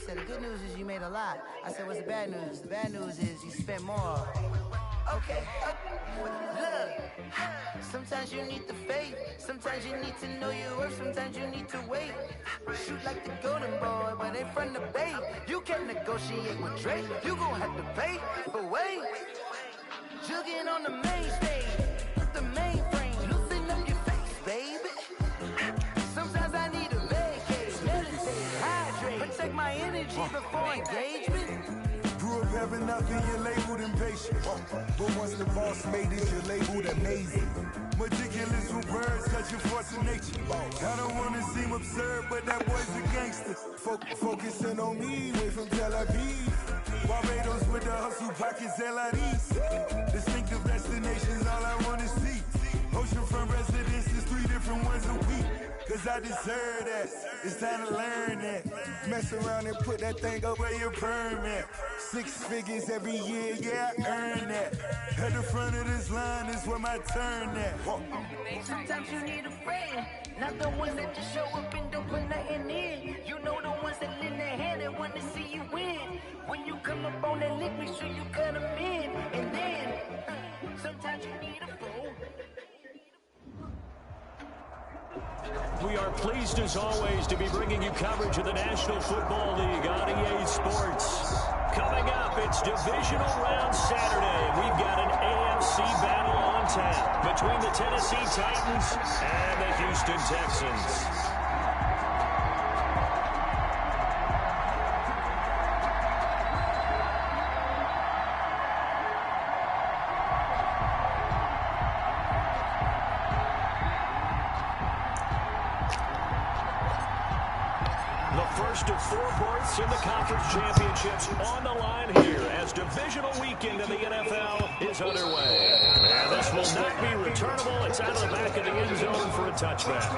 said, the good news is you made a lot. I said, what's the bad news? The bad news is you spent more. Okay, look, sometimes you need the faith, sometimes you need to know your worth, sometimes you need to wait. Shoot like the golden boy, but they from the bay. You can't negotiate with Drake, you gon' have to pay, but wait. Jugging on the main stage, the mainframe, loosen up your face, baby. Sometimes I need a vacate, meditate, hydrate, protect my energy before engagement. Grew up having nothing, you're labeled impatient. But once the boss made it, you're labeled amazing. Meticulous with words, such a force of nature. I don't wanna seem absurd, but that boy's a gangster. Focusing on me, way from Tel Aviv. Barbados with the hustle pockets, LIDs. Distinctive destinations, all I wanna see. Oceanfront residences, 3 different ones a week. Cause I deserve that, it's time to learn that. Mess around and put that thing up where your permit. 6 figures every year, yeah, I earn that. At the front of this line is where my turn at. Sometimes you need a friend, not the ones that just show up and don't put nothing in. You know the ones that lend their hand and want to see you win. When you come up on that lick, make sure you cut them in. And then, sometimes you need a fool. We are pleased, as always, to be bringing you coverage of the National Football League on EA Sports. Coming up, it's Divisional Round Saturday. We've got an AFC battle on tap between the Tennessee Titans and the Houston Texans. First of 4 berths in the conference championships on the line here as divisional weekend in the NFL is underway. And this will not be returnable. It's out of the back of the end zone for a touchback.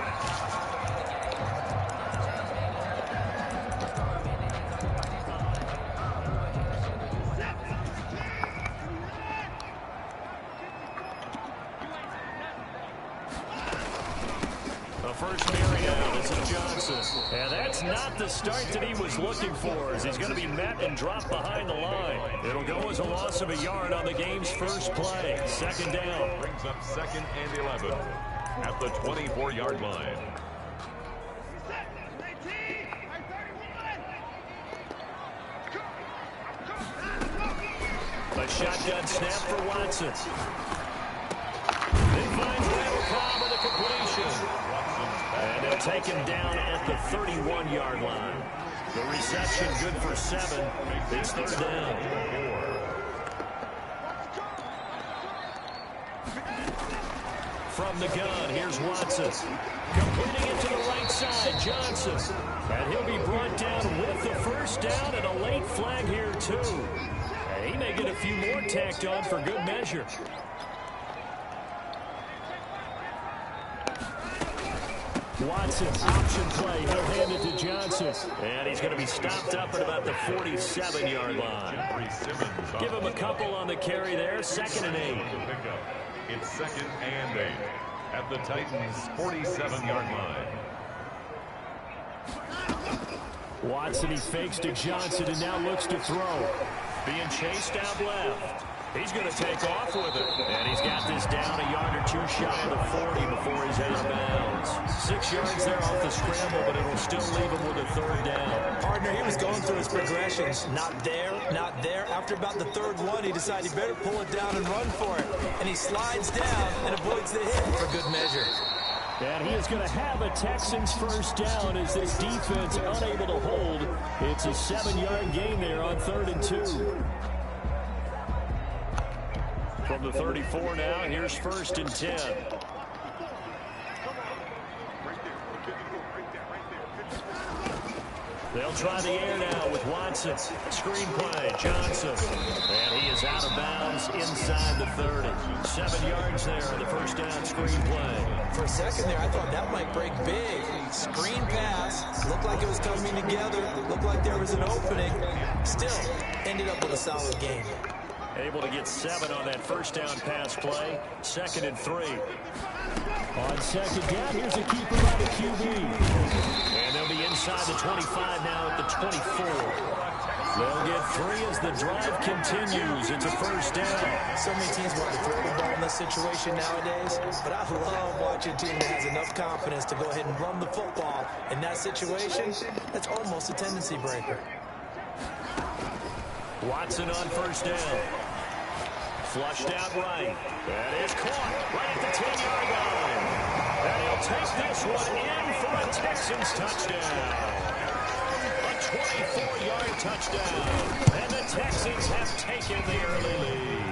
First carry out, this is Johnson. And that's not the start that he was looking for, as he's going to be met and dropped behind the line. It'll go as a loss of a yard on the game's first play. Second down. Brings up 2nd and 11 at the 24-yard line. A shotgun snap for Watson. Then finds Randall Cobb with a completion. And they'll take him down at the 31-yard line. The reception good for 7. It's 3rd down. From the gun, here's Watson. Completing it to the right side, Johnson. And he'll be brought down with the first down and a late flag here, too. And he may get a few more tacked on for good measure. Watson, option play. He'll hand it to Johnson. And he's going to be stopped up at about the 47-yard line. Give him a couple on the carry there. 2nd and 8. It's 2nd and 8 at the Titans' 47-yard line. Watson, he fakes to Johnson and now looks to throw. Being chased out left. He's going to take off with it. And he's got this down a yard or 2 shy of the 40 before he's out of bounds. 6 yards there off the scramble, but it'll still leave him with a 3rd down. Partner, he was going through his progressions. Not there, not there. After about the 3rd one, he decided he better pull it down and run for it. And he slides down and avoids the hit for good measure. And he is going to have a Texans first down as this defense unable to hold. It's a 7-yard gain there on 3rd and 2. From the 34 now, here's 1st and 10. They'll try the air now with Watson. Screen play, Johnson. And he is out of bounds inside the 30. 7 yards there on the first down screen play. For a second there, I thought that might break big. Screen pass. Looked like it was coming together. Looked like there was an opening. Still, ended up with a solid game. Able to get 7 on that first down pass play. 2nd and 3. On 2nd down, here's a keeper by the QB. And they'll be inside the 25 now at the 24. They'll get 3 as the drive continues. It's a first down. So many teams want to throw the ball in this situation nowadays, but I love watching a team that has enough confidence to go ahead and run the football. In that situation, that's almost a tendency breaker. Watson on first down. Flushed out right. That is caught right at the 10-yard line. And he'll take this one in for a Texans touchdown. A 24-yard touchdown. And the Texans have taken the early lead.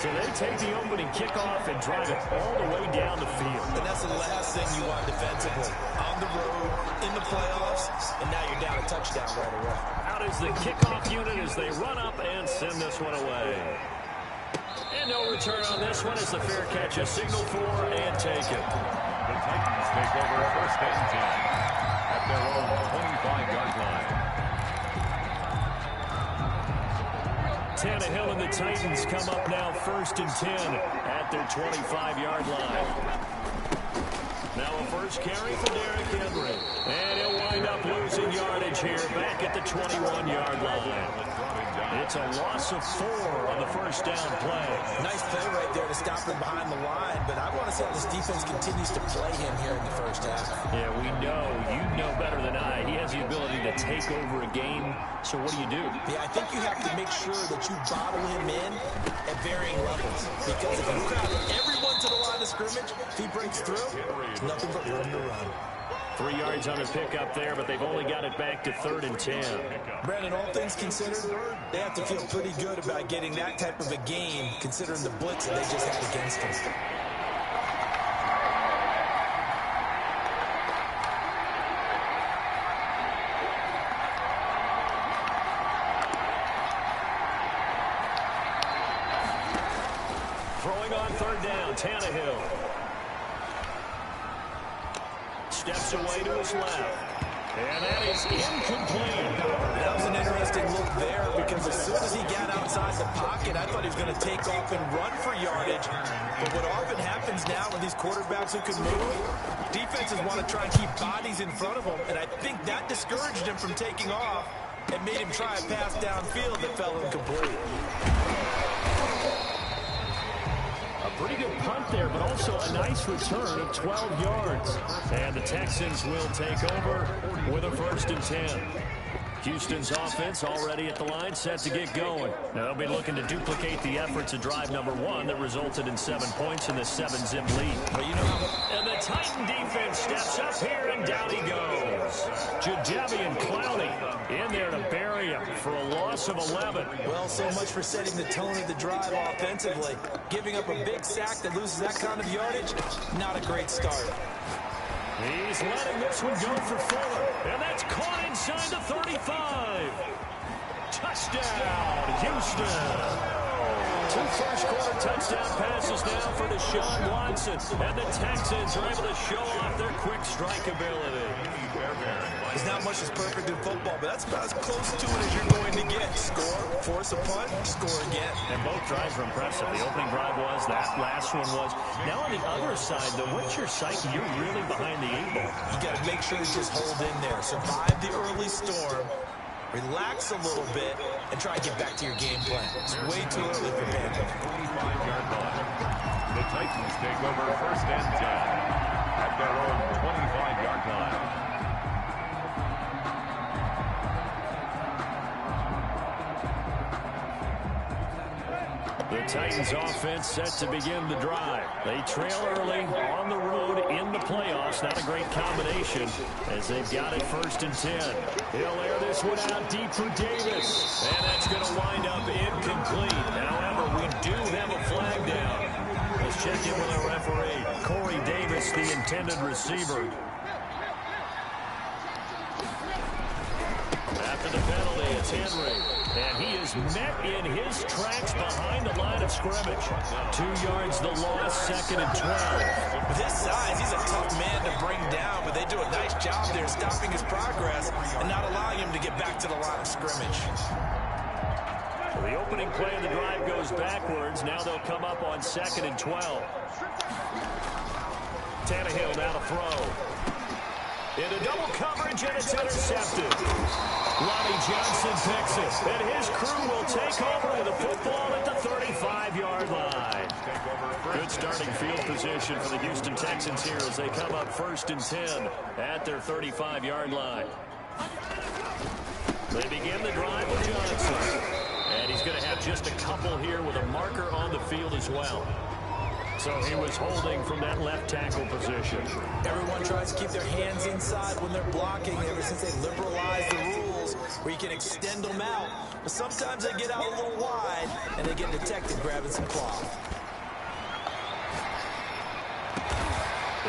So they take the opening kickoff and drive it all the way down the field. And that's the last thing you want defensively. On the road, in the playoffs, and now you're down a touchdown right away. Out is the kickoff unit as they run up and send this one away. And no return on this one as the fair catch is signaled for and taken. The Titans take over first and 10 at their own 25-yard line. Tannehill and the Titans come up now first and 10 at their 25-yard line. Now a first carry for Derrick Henry. And he'll wind up losing yardage here back at the 21-yard line. It's a loss of 4 on the first down play. Nice play right there to stop him behind the line, but I want to see how this defense continues to play him here in the first half. Yeah, we know. You know better than I. He has the ability to take over a game, so what do you do? Yeah, I think you have to make sure that you bottle him in at varying levels, because if you crowd everyone to the line of scrimmage, if he breaks through, it's nothing but room to run. 3 yards on the pickup there, but they've only got it back to 3rd and 10. Brandon, all things considered, they have to feel pretty good about getting that type of a game, considering the blitz that they just had against them. Throwing on 3rd down, Tannehill. Steps away to his left. And that is incomplete. That was an interesting look there because as soon as he got outside the pocket, I thought he was going to take off and run for yardage. But what often happens now with these quarterbacks who can move, defenses want to try and keep bodies in front of them. And I think that discouraged him from taking off and made him try a pass downfield that fell incomplete. Pretty good punt there, but also a nice return of 12 yards. And the Texans will take over with a 1st and 10. Houston's offense already at the line, set to get going. Now they'll be looking to duplicate the efforts of drive number 1 that resulted in 7 points in the 7-zip lead. But you know, and the Titan defense steps up here, and down he goes. Jadeveon Clowney in there to bury him for a loss of 11. Well, so much for setting the tone of the drive offensively. Giving up a big sack that loses that kind of yardage, not a great start. He's letting this one go for Fuller. And that's caught inside the 35. Touchdown, Houston. 2 first-quarter touchdown passes now for Deshaun Watson. And the Texans are able to show off their quick strike ability. There's not much that's perfect in football, but that's about as close to it as you're going to get. Score, force a punt, score again. And both drives were impressive. The opening drive was, that last one was. Now on the other side, though, what's your psyche? You're really behind the 8 ball. You got to make sure you just hold in there. Survive the early storm. Relax a little bit and try and get back to your game plan. It's way too early for panic. 25-yard line. The Titans take over 1st and 10 at their own 25-yard line. The Titans offense set to begin the drive. They trail early on the road in the playoffs. Not a great combination as they've got it 1st and 10. He'll air this one out deep for Davis. And that's going to wind up incomplete. However, we do have a flag down. Let's check in with our referee. Corey Davis, the intended receiver. After the penalty, it's Henry. And he is met in his tracks behind the line of scrimmage. 2 yards the loss, 2nd and 12. With his size, he's a tough man to bring down, but they do a nice job there stopping his progress and not allowing him to get back to the line of scrimmage. So the opening play of the drive goes backwards. Now they'll come up on 2nd and 12. Tannehill now to throw. Into double coverage, and it's intercepted. Lonnie Johnson picks it, and his crew will take over with the football at the 35-yard line. Good starting field position for the Houston Texans here as they come up 1st and 10 at their 35-yard line. They begin the drive with Johnson. And he's going to have just a couple here with a marker on the field as well. So he was holding from that left tackle position. Everyone tries to keep their hands inside when they're blocking ever since they liberalized the rules where you can extend them out. But sometimes they get out a little wide and they get detected grabbing some cloth.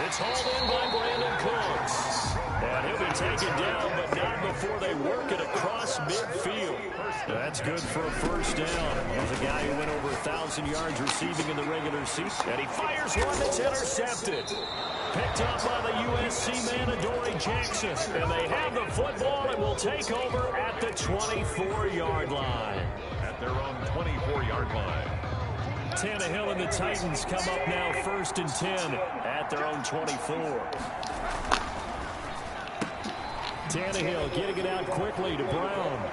It's hauled in by Brandon Cooks. And he'll be taken down, but not before they work it across midfield. That's good for a first down. He's a guy who went over 1,000 yards receiving in the regular season. And he fires one that's intercepted. Picked up by the USC man, Adoree Jackson. And they have the football and will take over at the 24-yard line. At their own 24-yard line. Tannehill and the Titans come up now 1st and 10 at their own 24. Tannehill getting it out quickly to Brown.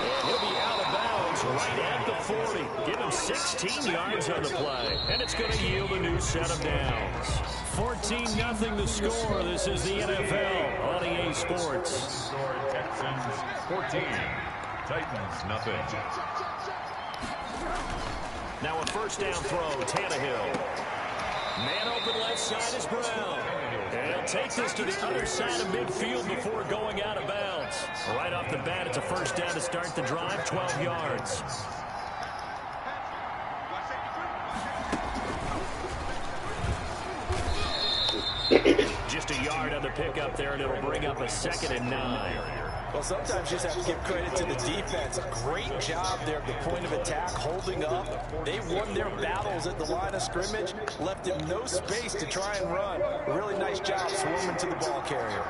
And he'll be out of bounds right at the 40. Give him 16 yards on the play. And it's going to yield a new set of downs. 14-0 the score. This is the NFL on EA Sports. Texans 14. Titans nothing. Now a first down throw, Tannehill. Man open left side is Brown. And he'll take this to the other side of midfield before going out of bounds. Right off the bat, it's a first down to start the drive, 12 yards. Just a yard on the pickup there, and it'll bring up a 2nd and 9. Well, sometimes you just have to give credit to the defense. Great job there at the point of attack, holding up. They won their battles at the line of scrimmage, left him no space to try and run. Really nice job swarming to the ball carrier.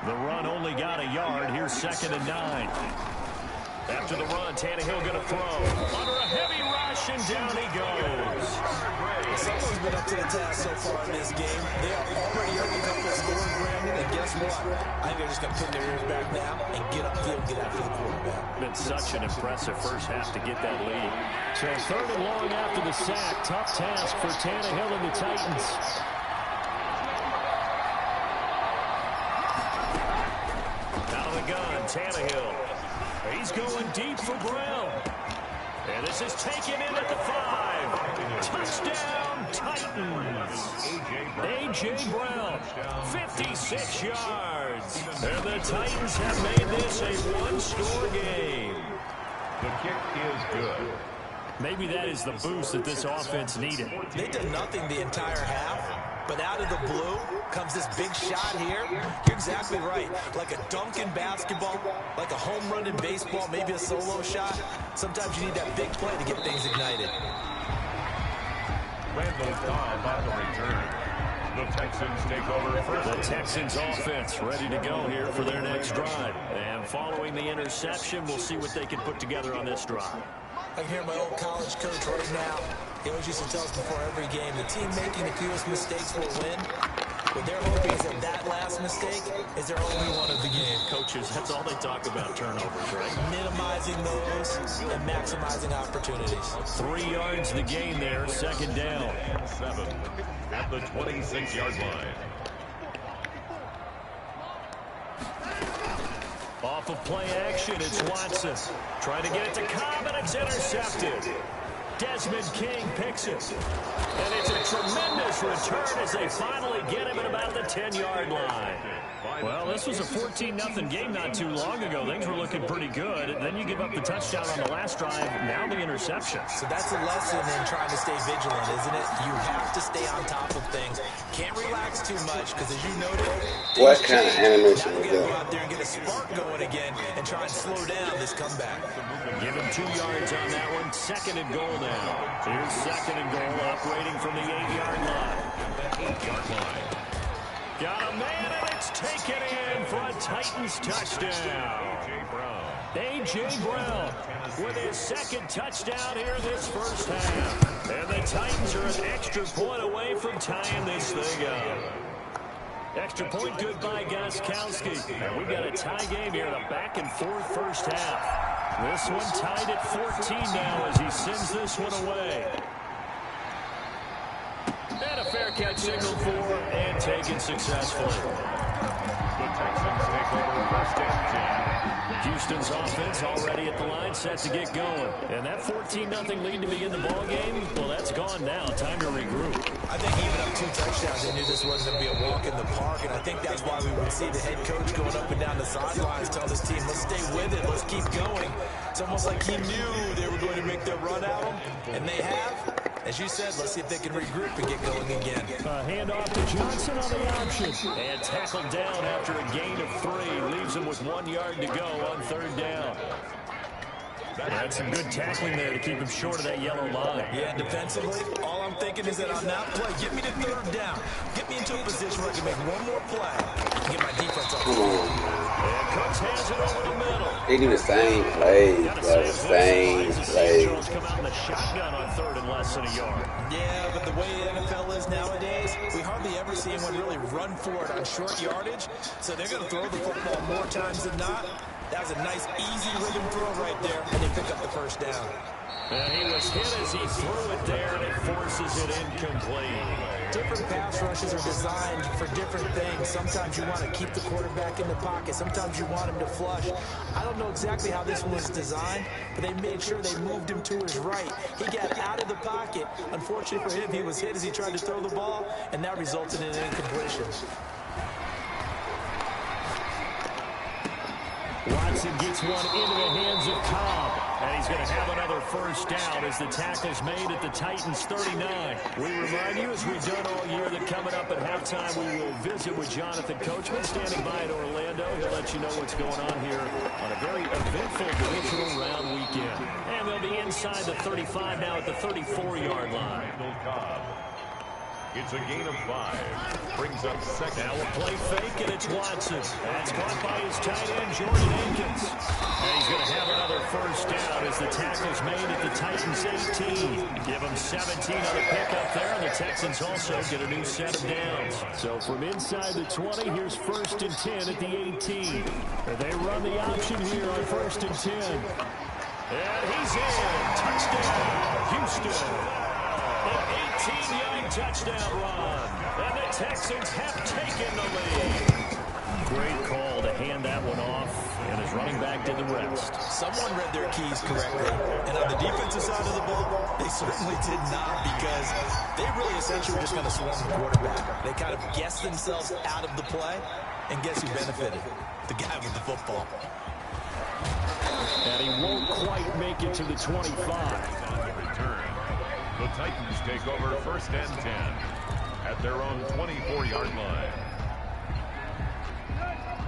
The run only got a yard. Here's 2nd and 9. After the run, Tannehill going to throw. Under a heavy rush, and down he goes. Someone's been up to the task so far in this game. They are already up a couple of scores, Brandon, and guess what? I think they're just going to pin their ears back now and get upfield and get after the quarterback. Been such an impressive first half to get that lead. So 3rd and long after the sack. Tough task for Tannehill and the Titans. Out of the gun, Tannehill. He's going deep for Brown. And this is taken in at the 5. Touchdown, Titans. A.J. Brown, 56 yards. And the Titans have made this a one-score game. The kick is good. Maybe that is the boost that this offense needed. They did nothing the entire half, but out of the blue comes this big shot here. You're exactly right. Like a dunk in basketball, like a home run in baseball, maybe a solo shot. Sometimes you need that big play to get things ignited. Randall Cobb on the return. The Texans take over first. The Texans offense ready to go here for their next drive. And following the interception, we'll see what they can put together on this drive. I can hear my old college coach right now. He always used to tell us before every game, the team making the fewest mistakes will win. What they're hoping is that last mistake is their only one of the game. Coaches, that's all they talk about, turnovers, right? Minimizing those and maximizing opportunities. 3 yards the gain there, 2nd down. 7 at the 26-yard line. Off of play action, it's Watson. Trying to get it to Cobb, and it's intercepted. Desmond King picks it. And it's a tremendous return as they finally get him at about the 10-yard line. Well, this was a 14-0 game not too long ago. Things were looking pretty good. Then you give up the touchdown on the last drive, now the interception. So that's a lesson in trying to stay vigilant, isn't it? You have to stay on top of things. Can't relax too much because, as you noted, what kind of animation is that? Go out there and get a spark going again and try and slow down this comeback. Give him 2 yards on that one. 2nd and goal now. Here's 2nd and goal, operating from the 8-yard line. 8-yard line. Got a man, and it's taken in for a Titans touchdown. A.J. Brown with his 2nd touchdown here this first half. And the Titans are an extra point away from tying this thing up. Extra point good by Gostkowski. And we've got a tie game here in a back-and-forth first half. This one tied at 14 now as he sends this one away. And a fair catch signaled for and taken successfully. The Texans take over first and 10. Houston's offense already at the line, set to get going. And that 14-0 lead to begin the ball game, well, that's gone now. Time to regroup. I think even up 2 touchdowns, they knew this wasn't going to be a walk in the park, and I think that's why we would see the head coach going up and down the sidelines, tell this team, let's stay with it, let's keep going. It's almost like he knew they were going to make their run at him, and they have. As you said, let's see if they can regroup and get going again. Handoff to Johnson on the option. And tackled down after a gain of 3. Leaves him with 1 yard to go on 3rd down. That's some good tackling there to keep him short of that yellow line. Yeah, defensively, all I'm thinking is that on that play, get me to 3rd down. Get me into a position where I can make one more play and get my defense off. Come on. And Cooks hands it over the middle. They do the same plays, bro. The same plays. Come out in the shotgun on 3rd and less than a yard. Yeah, but the way the NFL is nowadays, we hardly ever see anyone really run for it on short yardage. So they're going to throw the football more times than not. That was a nice, easy rhythm throw right there, and they pick up the 1st down. And he was hit as he threw it there, and it forces it incomplete. Different pass rushes are designed for different things. Sometimes you want to keep the quarterback in the pocket. Sometimes you want him to flush. I don't know exactly how this one was designed, but they made sure they moved him to his right. He got out of the pocket. Unfortunately for him, he was hit as he tried to throw the ball, and that resulted in an incompletion. Watson gets one into the hands of Cobb. And he's going to have another 1st down as the tackle's made at the Titans 39. We remind you, as we've done all year, that coming up at halftime, we will visit with Jonathan Coachman standing by in Orlando. He'll let you know what's going on here on a very eventful divisional round weekend. And they'll be inside the 35 now at the 34-yard line. It's a gain of 5. Brings up 2nd. Now a play fake, and it's Watson. That's caught by his tight end, Jordan Akins. And he's going to have another 1st down as the tackle's made at the Titans 18. Give them 17 on the pickup there, and the Texans also get a new set of downs. So from inside the 20, here's 1st and 10 at the 18. And they run the option here on 1st and 10. And he's in. Touchdown, Houston. An 18-yard touchdown run. And the Texans have taken the lead. Great call to hand that one off. And his running back did the rest. Someone read their keys correctly. And on the defensive side of the ball, they certainly did not, because they really essentially were just going to swarm the quarterback. They kind of guessed themselves out of the play. And guess who benefited? The guy with the football. And he won't quite make it to the 25. On the return. The Titans take over 1st and 10 at their own 24-yard line.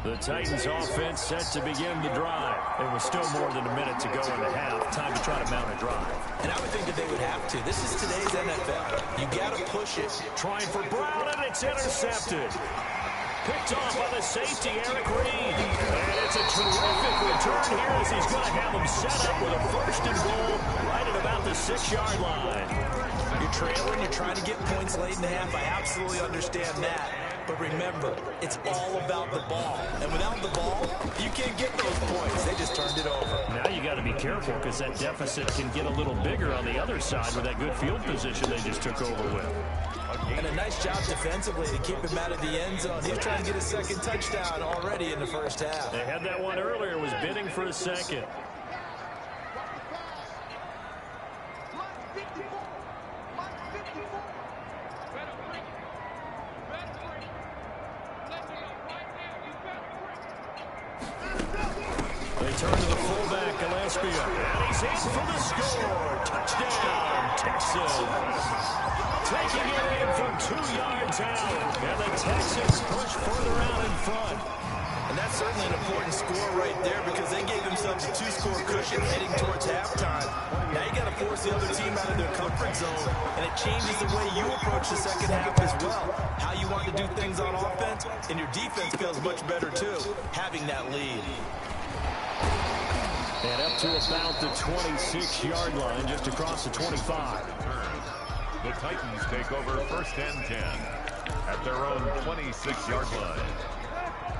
The Titans offense set to begin the drive. It was still more than a minute to go in the half. Time to try to mount a drive. And I would think that they would have to. This is today's NFL. You got to push it. Trying for Brown, and it's intercepted. Picked off by the safety, Eric Reed. And it's a terrific return here as he's going to have them set up with a 1st and goal right at about the 6-yard line. You're trailing, you're trying to get points late in the half. I absolutely understand that. But remember, it's all about the ball. And without the ball, you can't get those points. They just turned it over. Now you got to be careful, because that deficit can get a little bigger on the other side with that good field position they just took over with. And a nice job defensively to keep him out of the end zone. He's trying to get a 2nd touchdown already in the 1st half. They had that one earlier, was bidding for a 2nd. They turn to the fullback, Gillespie. And he's in for the score. Touchdown, Texans. Taking it in from 2 yards out. And the Texans push further out in front. And that's certainly an important score right there, because they gave themselves a 2-score cushion heading towards halftime. Now you got to force the other team out of their comfort zone, and it changes the way you approach the 2nd half as well. How you want to do things on offense, and your defense feels much better too, having that lead. And up to about the 26-yard line, just across the 25. The Titans take over 1st and 10. at their own 26-yard line.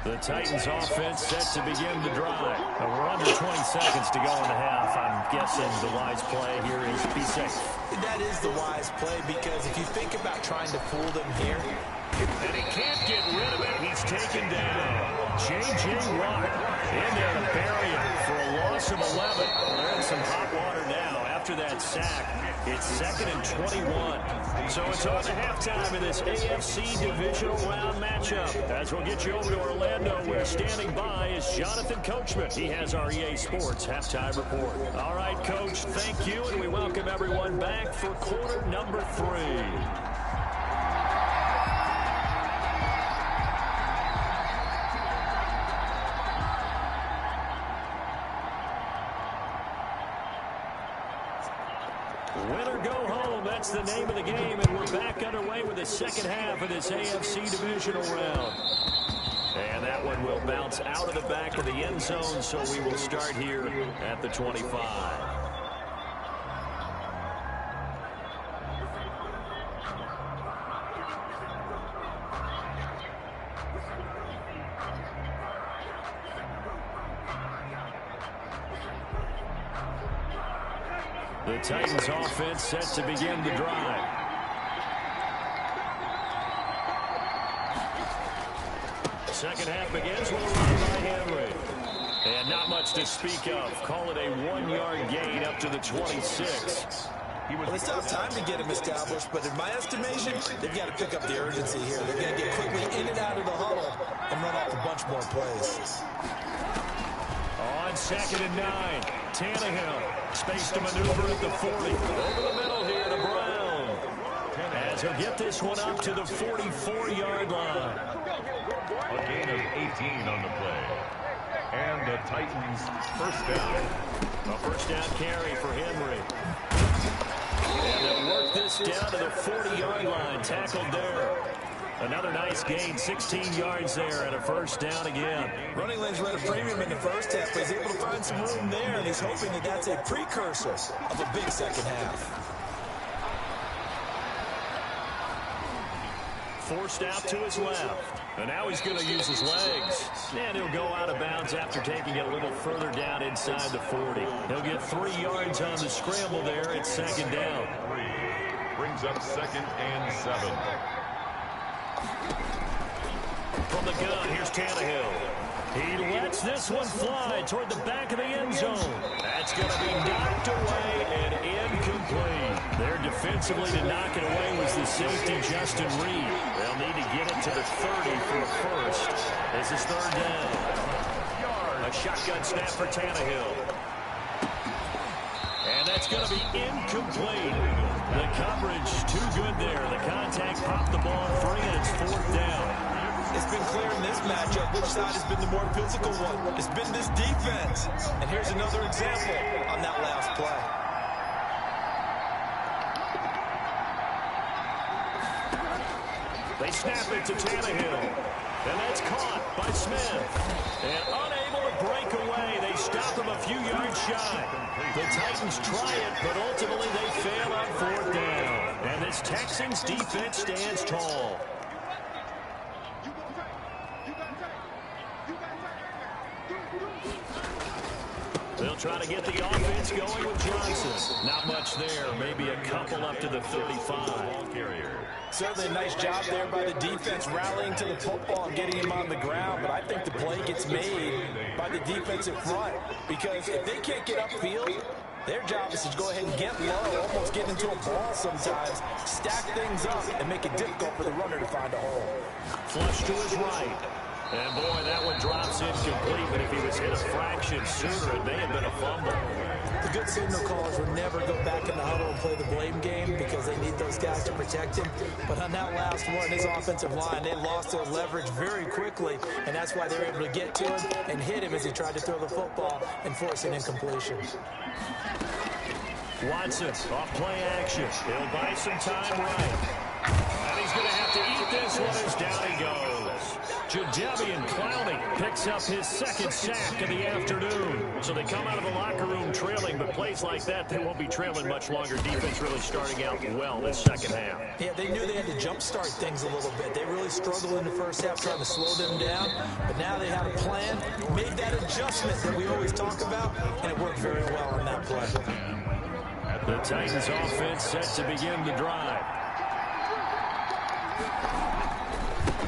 The Titans offense set to begin the drive. We're under 20 seconds to go in the half. I'm guessing the wise play here is be safe. That is the wise play, because if you think about trying to fool them here. And he can't get rid of it. He's taken down. J.J. Watt in there to bury him for a loss of 11. They're in some hot water now after that sack. It's 2nd and 21. So it's on to halftime in this AFC Divisional Round matchup. As we'll get you over to Orlando, where standing by is Jonathan Coachman. He has our EA Sports halftime report. All right, Coach, thank you, and we welcome everyone back for quarter number 3. Win or go home, that's the name of the game, and we're back underway with the second half of this AFC Divisional Round. And that one will bounce out of the back of the end zone, so we will start here at the 25. The Titans offense set to begin the drive. Second half begins with a run by Henry. And not much to speak of. Call it a 1-yard gain up to the 26. Well, they still have time to get him established, but in my estimation, they've got to pick up the urgency here. They're going to get quickly in and out of the huddle and run off a bunch more plays. On 2nd and 9, Tannehill. Space to maneuver at the 40. Over the middle here to Brown. As he'll get this one up to the 44-yard line. A gain of 18 on the play. And the Titans first down. A first down carry for Henry. And they'll work this down to the 40-yard line. Tackled there. Another nice gain, 16 yards there, and a first down again. Running lanes were at a premium in the first half, but he's able to find some room there, and he's hoping that that's a precursor of a big second half. Forced out to his left. And now he's going to use his legs. And he'll go out of bounds after taking it a little further down inside the 40. He'll get 3 yards on the scramble there. It's second down. 3 brings up 2nd and 7. From the gun, here's Tannehill. He lets this one fly toward the back of the end zone. That's going to be knocked away and incomplete. There defensively to knock it away was the safety, Justin Reed. They'll need to get it to the 30 for a first. This is 3rd down. A shotgun snap for Tannehill. And that's going to be incomplete. The coverage too good there. The contact popped the ball free, and it's 4th down. It's been clear in this matchup which side has been the more physical one. It's been this defense. And here's another example on that last play. They snap it to Tannehill. And that's caught by Smith. And unable to break away. They stop him a few yards shy. The Titans try it, but ultimately they fail on 4th down. And this Texans defense stands tall. They'll try to get the offense going with Johnson. Not much there. Maybe a couple up to the 35. Certainly a nice job there by the defense rallying to the football and getting him on the ground. But I think the play gets made by the defensive front. Because if they can't get upfield, their job is to go ahead and get low, almost get into a ball sometimes, stack things up, and make it difficult for the runner to find a hole. Flush to his right. And, boy, that one drops incomplete, but if he was hit a fraction sooner, it may have been a fumble. The good signal callers would never go back in the huddle and play the blame game because they need those guys to protect him. But on that last one, his offensive line, they lost their leverage very quickly, and that's why they were able to get to him and hit him as he tried to throw the football and force an incompletion. Watson off play action. He'll buy some time right. And he's going to have to eat this one as down he goes. Jadeveon Clowney picks up his second sack of the afternoon. So they come out of the locker room trailing, but plays like that, they won't be trailing much longer. Defense really starting out well this second half. Yeah, they knew they had to jumpstart things a little bit. They really struggled in the first half trying to slow them down, but now they had a plan, made that adjustment that we always talk about, and it worked very well on that play. The Titans offense set to begin the drive.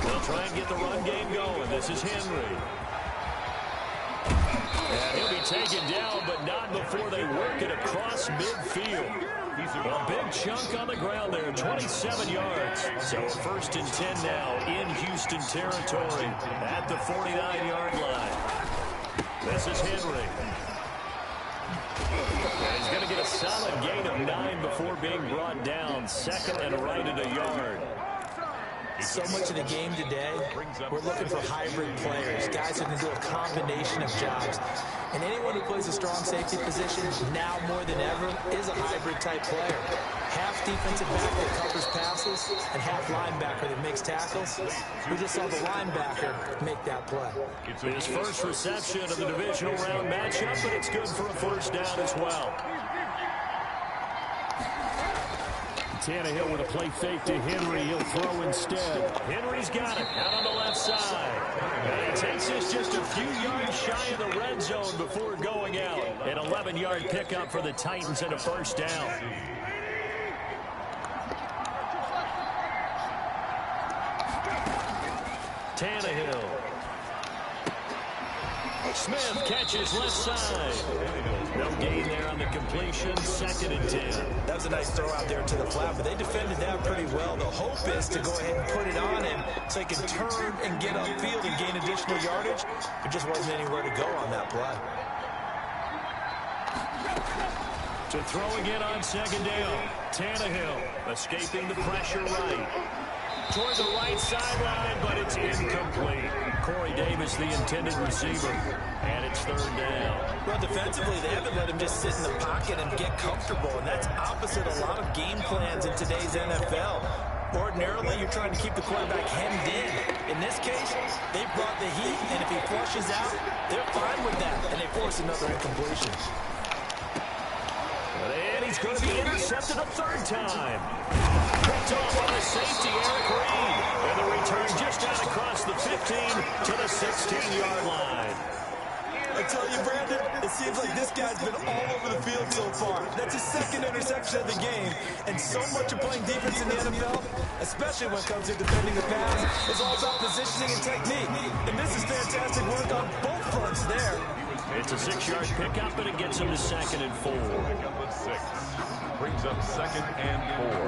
They'll try and get the run game going. This is Henry. And he'll be taken down, but not before they work it across midfield. A big chunk on the ground there, 27 yards. So 1st and 10 now in Houston territory at the 49-yard line. This is Henry. And he's going to get a solid gain of 9 before being brought down. 2nd and right at a yard. So much of the game today, we're looking for hybrid players, guys who can do a combination of jobs. And anyone who plays a strong safety position, now more than ever, is a hybrid-type player. Half defensive back that covers passes, and half linebacker that makes tackles. We just saw the linebacker make that play. His first reception of the divisional round matchup, but it's good for a first down as well. Tannehill with a play fake to Henry. He'll throw instead. Henry's got it out on the left side. And he takes this just a few yards shy of the red zone before going out. An 11-yard pickup for the Titans and a first down. Tannehill. Smith catches left side. No gain there on the completion. 2nd and 10. That was a nice throw out there to the flat, but they defended that pretty well. The hope is to go ahead and put it on him so he can turn and get upfield and gain additional yardage. There just wasn't anywhere to go on that play. To throw again on 2nd down. Tannehill escaping the pressure right. Toward the right sideline, but it's incomplete. Corey Davis, the intended receiver, and it's 3rd down. Well, defensively, they haven't let him just sit in the pocket and get comfortable, and that's opposite a lot of game plans in today's NFL. Ordinarily, you're trying to keep the quarterback hemmed in. In this case, they brought the heat, and if he flushes out, they're fine with that, and they force another incompletion. And he's going to be intercepted a 3rd time. Picked off on the safety, Eric Reed. And the return just out across the 15 to the 16-yard line. I tell you, Brandon, it seems like this guy's been all over the field so far. That's his 2nd interception of the game. And so much of playing defense in the NFL, especially when it comes to defending the pass, is all about positioning and technique. And this is fantastic work on both fronts there. It's a 6-yard pickup, but it gets him to 2nd and 4. Pickup of 6. Brings up 2nd and 4.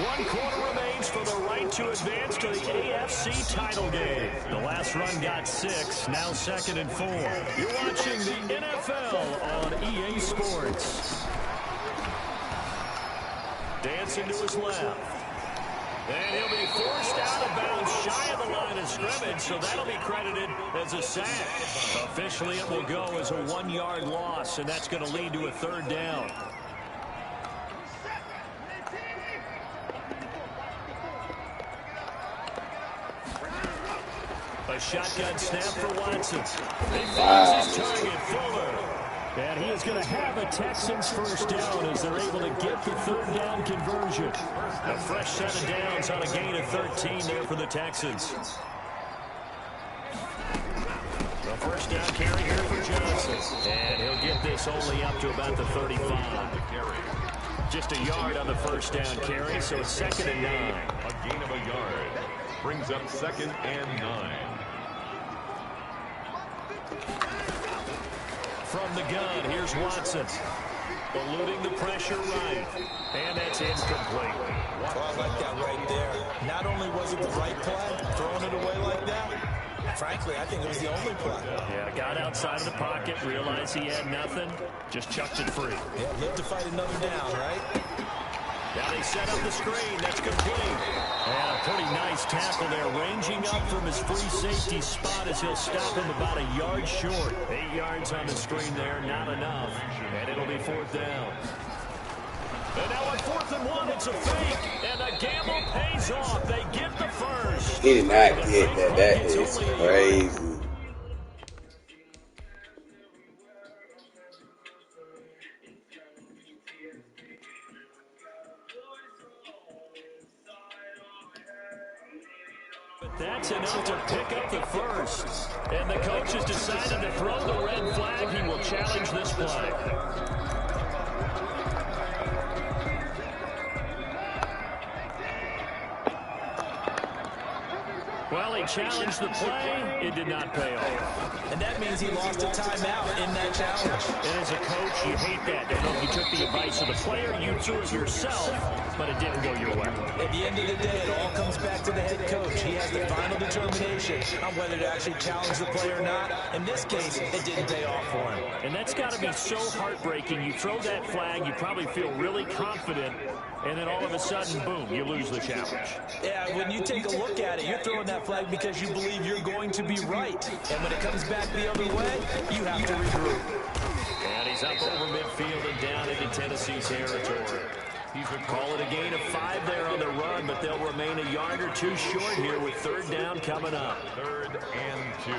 1 quarter remains for the right to advance to the AFC title game. The last run got 6, now 2nd and 4. You're watching the NFL on EA Sports. Dancing to his left. And he'll be forced out of bounds shy of the line of scrimmage, so that'll be credited as a sack. Officially, it will go as a 1-yard loss, and that's going to lead to a 3rd down. A shotgun snap for Watson. He finds his target, Fuller. And he is going to have a Texans first down as they're able to get the 3rd down conversion. A fresh set of downs on a gain of 13 there for the Texans. The first down carry here for Johnson. And he'll get this only up to about the 35. Just a yard on the first down carry, so it's 2nd and 9. A gain of a yard. Brings up 2nd and 9. From the gun, here's Watson. Eluding the pressure right. And that's incomplete. Well, I like that right there. Not only was it the right play, throwing it away like that, frankly, I think it was the only play. Yeah, got outside of the pocket, realized he had nothing, just chucked it free. Yeah, live to fight another down, right? Now they set up the screen. That's complete. And a pretty nice tackle there, ranging up from his free safety spot as he'll stop him about a yard short. 8 yards on the screen there, not enough. And it'll be 4th down. And now on 4th and 1, it's a fake. And the gamble pays off. They get the first. He did not get that. That is crazy. That's enough to pick up the first. And the coach has decided to throw the red flag. He will challenge this play. Well, he challenged the play. It did not pay off. And that means he lost a timeout in that challenge. And as a coach, you hate that. Don't know if you took the advice of the player, you threw it yourself, but it didn't go your way. At the end of the day, it all comes back to the head coach. He has the final determination on whether to actually challenge the play or not. In this case, it didn't pay off for him. And that's got to be so heartbreaking. You throw that flag, you probably feel really confident, and then all of a sudden, boom, you lose the challenge. Yeah, when you take a look at it, you're throwing that flag because you believe you're going to be right. And when it comes back the other way, you have to regroup. And he's up over midfield and down into Tennessee territory. Call it a gain of 5 there on the run, but they'll remain a yard or two short here with 3rd down coming up. 3rd and 2.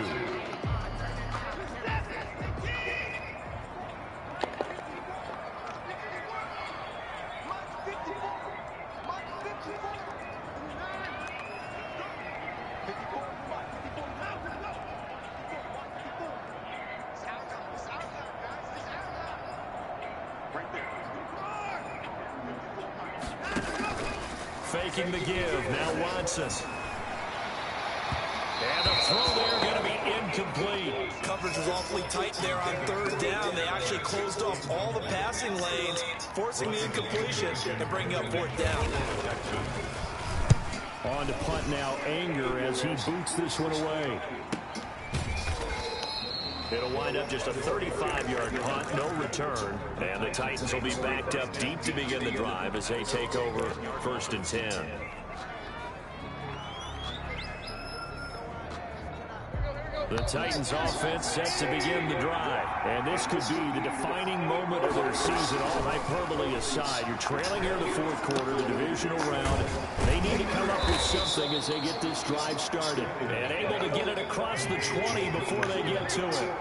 Faking the give. Now Watson. And the throw there going to be incomplete. Coverage was awfully tight there on 3rd down. They actually closed off all the passing lanes, forcing the incompletion and bringing up 4th down. On to punt now, Anger as he boots this one away. It'll wind up just a 35-yard punt, no return. And the Titans will be backed up deep to begin the drive as they take over 1st and 10. The Titans offense set to begin the drive. And this could be the defining moment of their season, all hyperbole aside. You're trailing here in the 4th quarter, the divisional round. They need to come up with something as they get this drive started. And able to get it across the 20 before they get to it.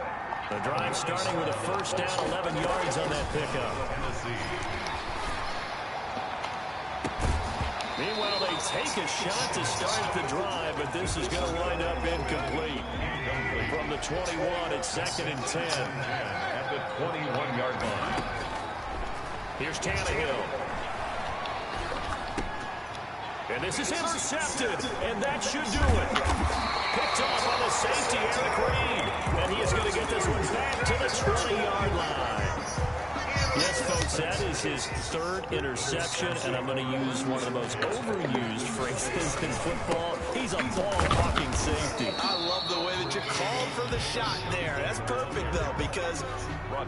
The drive starting with a 1st down, 11 yards on that pickup. Meanwhile, they take a shot to start the drive, but this is going to wind up incomplete. From the 21, it's 2nd and 10. At the 21-yard line. Here's Tannehill. And this is intercepted, and that should do it. Picked off on the safety, Eric Reed. And he is going to get this one back to the 20-yard line. Yes, folks, that is his 3rd interception, and I'm going to use one of the most overused phrases in football. He's a ball-hawking safety. I love the way that you called for the shot there. That's perfect, though, because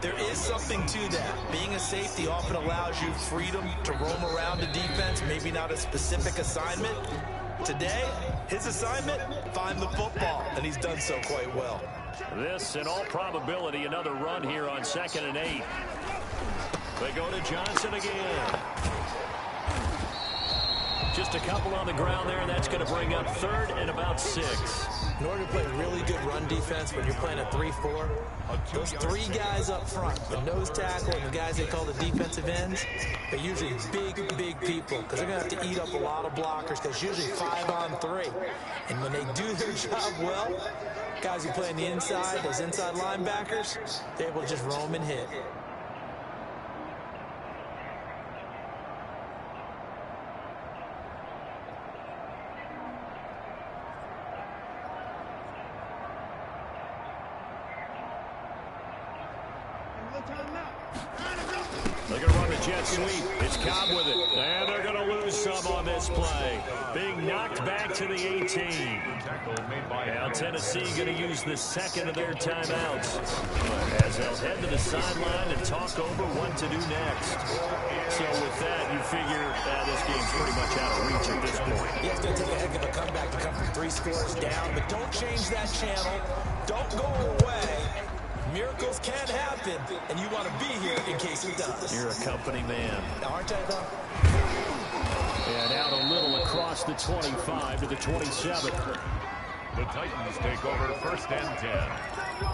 there is something to that. Being a safety often allows you freedom to roam around the defense, maybe not a specific assignment. Today, his assignment, find the football, and he's done so quite well. This, in all probability, another run here on 2nd and 8. They go to Johnson again. Just a couple on the ground there, and that's going to bring up 3rd and about 6. In order to play really good run defense when you're playing a 3-4, those 3 guys up front, the nose tackle and the guys they call the defensive ends, they're usually big people because they're going to have to eat up a lot of blockers because usually 5 on 3. And when they do their job well, guys who play on the inside, those inside linebackers, they're able to just roam and hit. They're going to run the jet sweep. It's Cobb with it. And they're going to lose some on this play. Being knocked back to the 18. Now Tennessee going to use the 2nd of their timeouts. As they'll head to the sideline and talk over what to do next. So with that, you figure this game's pretty much out of reach at this point. Yeah, it's going to take a heck of a comeback to come from 3 scores down. But don't change that channel. Don't go away. Miracle miracles can happen, and you want to be here in case it does. You're a company man. Aren't I, though? And out a little across the 25 to the 27. The Titans take over first and 10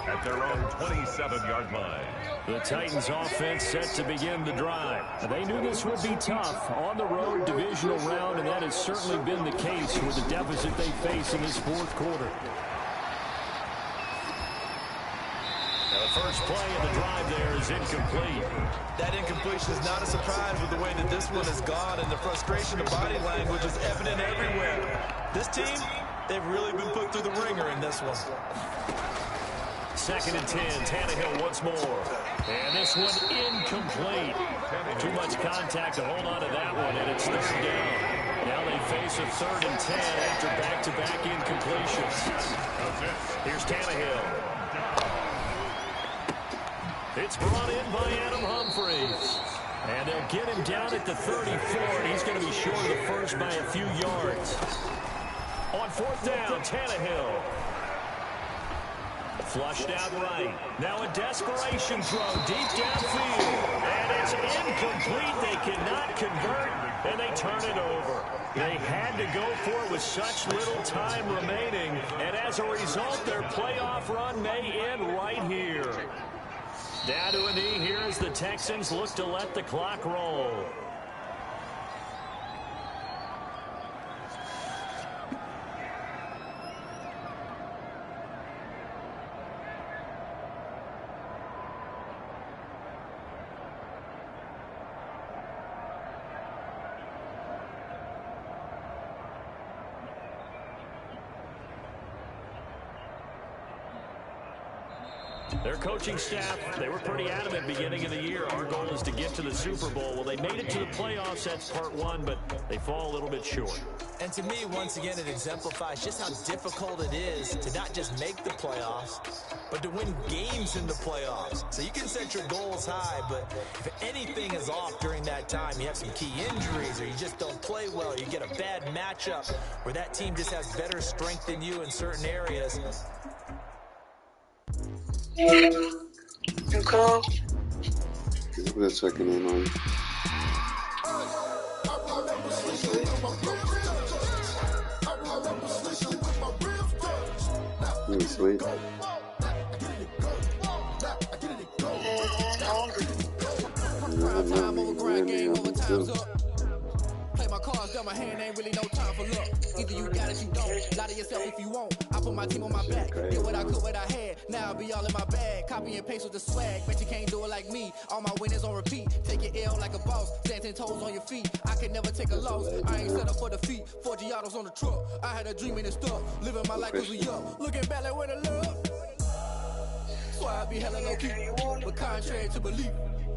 at their own 27-yard line. The Titans offense set to begin the drive. They knew this would be tough on the road divisional round, and that has certainly been the case with the deficit they face in this fourth quarter. Now the first play of the drive there is incomplete. That incompletion is not a surprise with the way that this one has gone, and the frustration of body language is evident everywhere. This team, they've really been put through the ringer in this one. Second and 10, Tannehill once more. And this one incomplete. Too much contact to hold on to that one, and it's third down. Now they face a third and 10 after back-to-back incompletions. Here's Tannehill. It's brought in by Adam Humphries. And they'll get him down at the 34, and he's going to be short of the first by a few yards. On fourth down, Tannehill. Flushed out right. Now a desperation throw deep downfield. And it's incomplete. They cannot convert, and they turn it over. They had to go for it with such little time remaining. And as a result, their playoff run may end right here. Down to a knee here as the Texans look to let the clock roll. Their coaching staff, they were pretty adamant beginning of the year. Our goal is to get to the Super Bowl. Well, they made it to the playoffs. That's part one, but they fall a little bit short. And to me, once again, it exemplifies just how difficult it is to not just make the playoffs, but to win games in the playoffs. So you can set your goals high, but if anything is off during that time, you have some key injuries or you just don't play well, or you get a bad matchup where that team just has better strength than you in certain areas. You call? We're checking in on you. You sleep? Play my cards, dealt my hand, ain't really no time for luck. Either you got it, you don't. Lie to yourself if you won't. I put my team on my back. Did what I could, what I had. Now I'll be all in my bag. Copy and paste with the swag. Bet you can't do it like me. All my winners on repeat. Take your L like a boss. Stand 10 toes on your feet. I can never take a loss. I ain't set up for defeat. 4 Giottos on the truck. I had a dream in the stuff. Living my life cause we up. Looking back like where the love. So I be hella low key. But contrary to belief.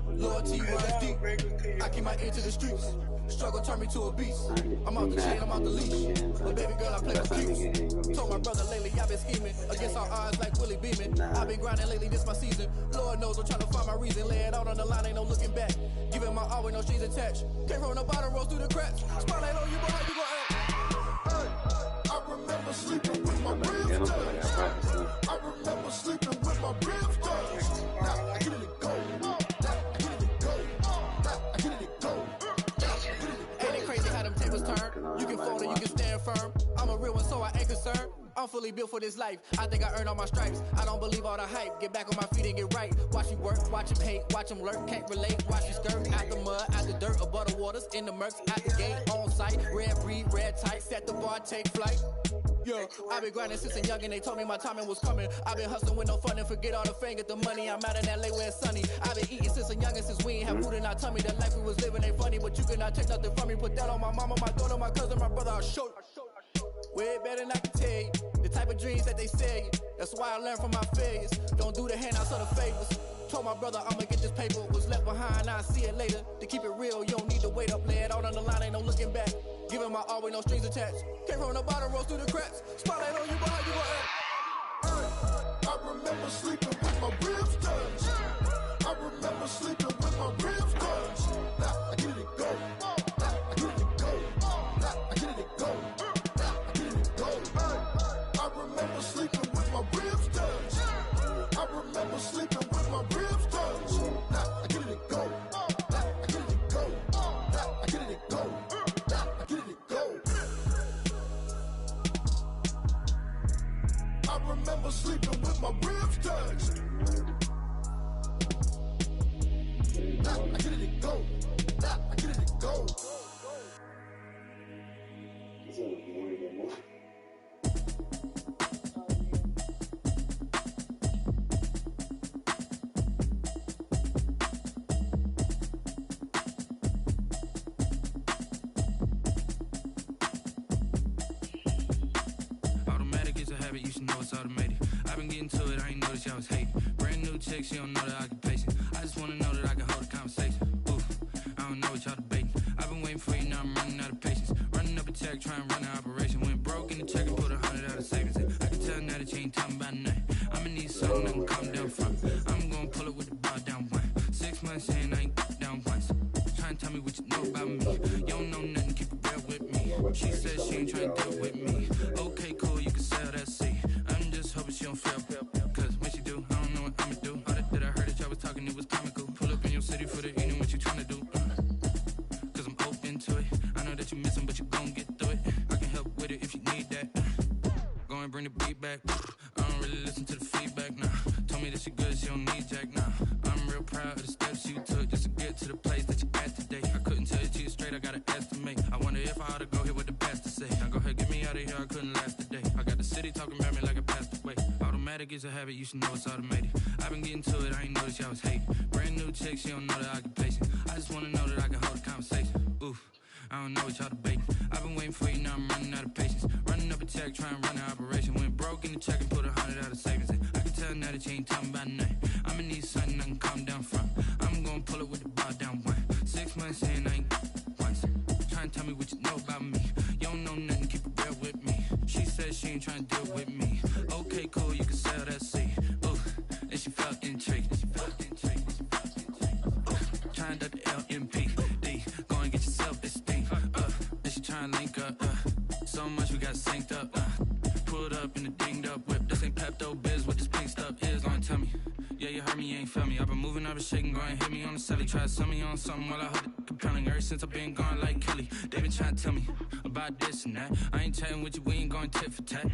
Loyalty runs deep. I keep my ear to the streets. Struggle turned me to a beast. I'm out the chain, I'm out the leash. But baby girl, I play with keys. Told my brother lately, I've been scheming against all odds like Willie Beeman. I've been grinding lately, this my season. Lord knows I'm trying to find my reason. Lay it out on the line, ain't no looking back. Giving my all with no strings attached. Can't roll no bottom, rolls through the cracks. Spotlight on you, but how you gon' act? I remember sleeping with my ribs touched. I remember sleeping with my ribs touched. Now I get it go. You can fold or you can stand firm. I'm a real one, so I ain't concerned. I'm fully built for this life. I think I earned all my stripes. I don't believe all the hype. Get back on my feet and get right. Watch you work, watch him hate, watch him lurk. Can't relate, watch you skirt. Out the mud, out the dirt, above the waters, in the murks, out the gate, on site. Red breed, red tight, set the bar, take flight. Yo, I've been grinding since a young and they told me my timing was coming. I've been hustling with no fun and forget all the fame, get the money. I'm out in LA where it's sunny. I've been eating since a young and since we ain't have food in our tummy. The life we was living ain't funny, but you cannot take nothing from me. Put that on my mama, my daughter, my cousin, my brother, I'll show you. Way better than I can tell you. The type of dreams that they sell you. That's why I learned from my failures. Don't do the handouts or the favors. Told my brother I'ma get this paper. Was left behind, I'll see it later. To keep it real, you don't need to wait up. Lay it out on the line, ain't no looking back. Giving my all with no strings attached. Can't roll no bottom, rolls through the cracks. Spotlight on you, but how you gon' act? I remember sleeping with my ribs touched. I remember sleeping with my ribs touched. Now I get it go. I get it go. I get it go. I get it go. I remember sleeping with my ribs touched. I remember sleeping with I was hating. Brand new chick, she don't know the occupation. I just wanna know that I can hold a conversation. Oof, I don't know what y'all debating. I've been waiting for you, now I'm running out of patience. Running up a check, trying to run an operation. Went broke in the check and put 100 out of savings in. I can tell now that you ain't talking about nothing. I'ma need something that can calm down front. I'm gonna pull it with the bar down one. 6 months in, I ain't down once. Trying to tell me what you know about me. You don't know nothing, keep it real with me. She said she ain't trying to deal with me. Okay, cool, you can sell that seat. I'm just hoping she don't fail. Cause when she do, I don't know what I'ma do. All that I heard that y'all was talking, it was comical. Pull up in your city for the evening, what you trying to do? Cause I'm open to it. I know that you missing, but you gon' get through it. I can help with it if you need that. Go and bring the beat back. I don't really listen to the feedback now. Told me that she good, she don't need Jack now. I'm real proud of the steps you took just to get to the place that you at today. I couldn't tell it to you straight, I gotta estimate. I wonder if I ought to go here with the pastor say. Now go ahead, get me out of here, I couldn't last today. I got the city talking about me like I passed away. Automatic is a habit, you should know it's automated. I've been getting to it, I ain't noticed y'all was hating. Brand new chick, she don't know the occupation. I just wanna know that I can hold a conversation. Oof, I don't know what y'all debating. I've been waiting for you, now I'm running out of patience. Running up a check, trying to run an operation. Went broke in the check and put 100 out of savings in. I can tell now that you ain't talking about nothing. I'ma need something I can calm down from. I'm gonna pull it with the bar down one. 6 months in, I ain't once. Trying to tell me what you know about me. You don't know nothing, keep it real with me. She said she ain't trying to deal with me. Okay, cool, you can sell that seat. Ooh, and she felt intrigued. Trying to the LMPD. Go and get your self-esteem. And she trying to link up. So much we got synced up. Pulled up in the dinged up whip. This ain't Pepto-Biz, what this pink stuff is. Gonna tell me. Yeah, you heard me, you ain't felt me. I've been moving, I've been shaking, go and hit me on the celly. Try to sell me on something while I heard it compelling. Ever since I've been gone like Kelly, they been trying to tell me about this and that. I ain't chatting with you, we ain't going tit for tat.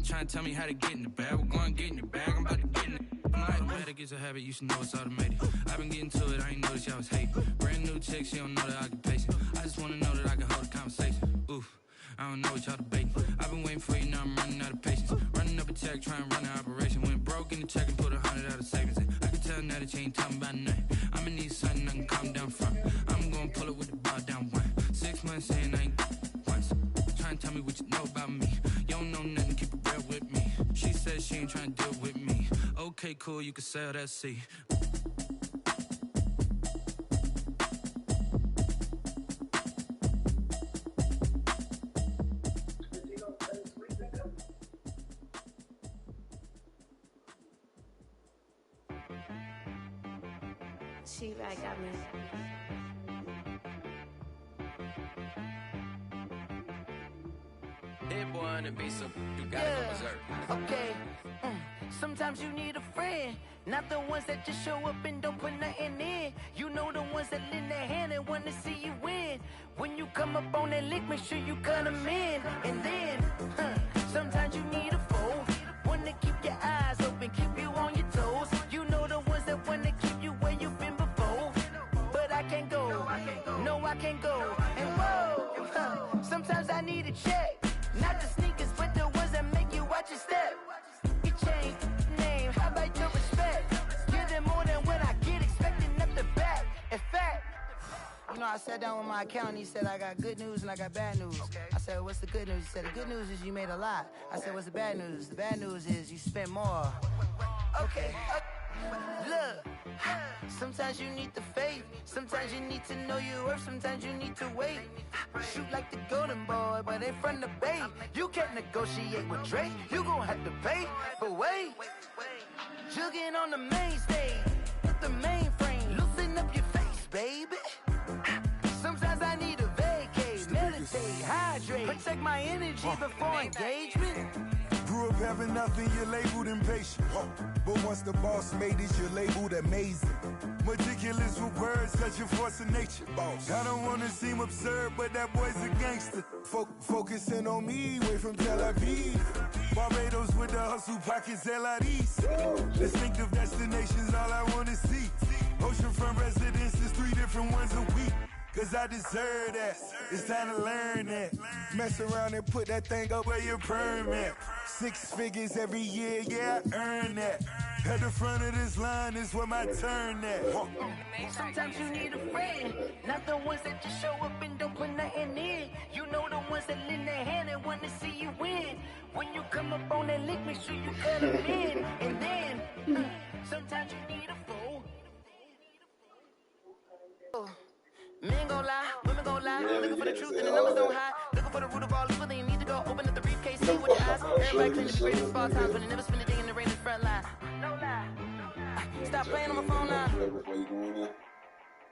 Trying to tell me how to get in the bag, we're going to get in the bag, I'm about to get in it. I'm like, automatic is a habit, you should know it's automated. I've been getting to it, I ain't noticed y'all was hating. Brand new chick, she don't know the occupation. I just wanna know that I can hold a conversation. Oof, I don't know what y'all debating. I've been waiting for you, now I'm running out of patience. Running up a check, trying to run an operation. Went broke in the check and put 100 out of savings in. I can tell now that you ain't talking about nothing. I'ma need something I can calm down from. I'm gonna pull it with the bar down one. 6 months in, I ain't once. Trying to tell me what you know about me. You don't know nothing, keep it real with me. She said she ain't trying to deal with me. Okay, cool, you can sell that seat. She-Rag got me. Hit boy on the beat, so you gotta go berserk. Okay. Sometimes you need a friend, not the ones that just show up and don't put nothing in. You know the ones that lend their hand and want to see you win. When you come up on that lick, make sure you cut them in. And then, sometimes you need a foe, one to keep your eyes open, keep you on your toes. You know the ones that want to keep you where you've been before. But I can't go, no I can't go. And whoa, sometimes I need a check. Not the sneakers, but the ones that make you watch your step. You change name, how about your respect? Give them more than what I get, expecting up the back. In fact, you know, I sat down with my accountant, he said, I got good news and I got bad news. I said, what's the good news? He said, the good news is you made a lot. I said, what's the bad news? The bad news is you spent more. Okay. Look, sometimes you need the faith, sometimes you need to know your worth, sometimes you need to wait. Shoot like the golden boy, but in front of the bay. You can't negotiate with Drake, you gon' have to pay. But wait, jugging on the main stage, with the mainframe, loosen up your face, baby. Sometimes I need a vacate, meditate, hydrate, protect my energy before engagement. Grew up having nothing, you're labeled impatient. But once the boss made it, you're labeled amazing. Meticulous with words, cause you're force of nature. I don't wanna seem absurd, but that boy's a gangster. Focusing on me, way from Tel Aviv. Barbados with the hustle pockets, LIDs. Distinctive destinations, all I wanna see. Oceanfront residences, 3 different ones a week. cause I deserve that. It's time to learn that. Mess around and put that thing up where your permit. 6 figures every year, yeah, I earn that. At the front of this line is where my turn at. Sometimes you need a friend, not the ones that just show up and don't put nothing in. You know the ones that lend their hand and want to see you win. When you come up on that lick, make sure you cut them in. And then, sometimes you need a fool. Men gon' lie, women gon' lie. Looking for the truth and the numbers don't hide. Looking for the root of all evil, then you need to go open up the briefcase, see with your eyes. Everybody claim to be greatest of all times, but they never spend a day in the rain in the front line. No lie. Stop playing on my phone now.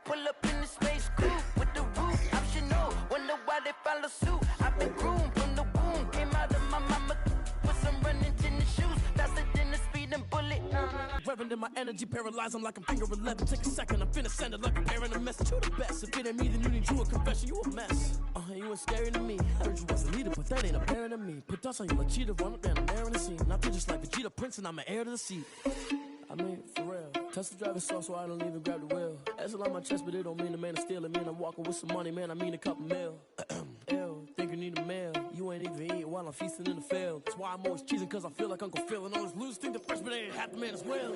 Pull up in the space coupe with the roof optional. Wonder why they follow suit. I've been groomed from the womb. Came out of my mama with some running tennis shoes. Faster than the speeding bullet. Reverend in my energy, paralyzed, I'm like I'm finger 11. Take a second, I'm finna send it like I'm airing a message. You the best, if it ain't me, then you need you a confession. You a mess, you ain't scary to me. Heard you was a leader, but that ain't apparent to me. Put dust on you like cheetah, run up there and I'm airing the scene. Not just like Vegeta Prince and I'm an heir to the seat. I mean, for real. Tesla driving soft, so I don't even grab the wheel. That's on my chest, but it don't mean the man is stealing. Man, I'm walking with some money, man, I mean a couple mil. Ew, think you need a meal. You ain't even eating while I'm feasting in the field. That's why I'm always cheesing, cause I feel like Uncle Phil. And all those losers think the freshman ain't half the man as well.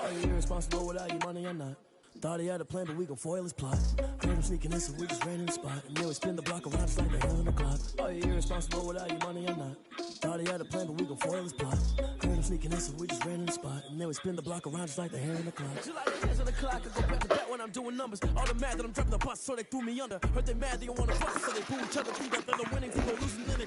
Are you irresponsible without your money or not? Thought he had a plan, but we gon' foil his plot. Heard him sneaking in, so we just ran in the spot. And then we spin the block around just like the hell in the clock. Are you irresponsible without your money or not? Thought he had a plan, but we gon' foil his plot. Heard him sneaking in, so we just ran in the spot. And then we spin the block around just like the hair in the clock. She like the hands on the clock, I go back to back when I'm doing numbers. All the mad that I'm driving the bus, so they threw me under. Heard they mad, they don't wanna fuck, so they pull each other through that. They're the winning team, they're losing, then they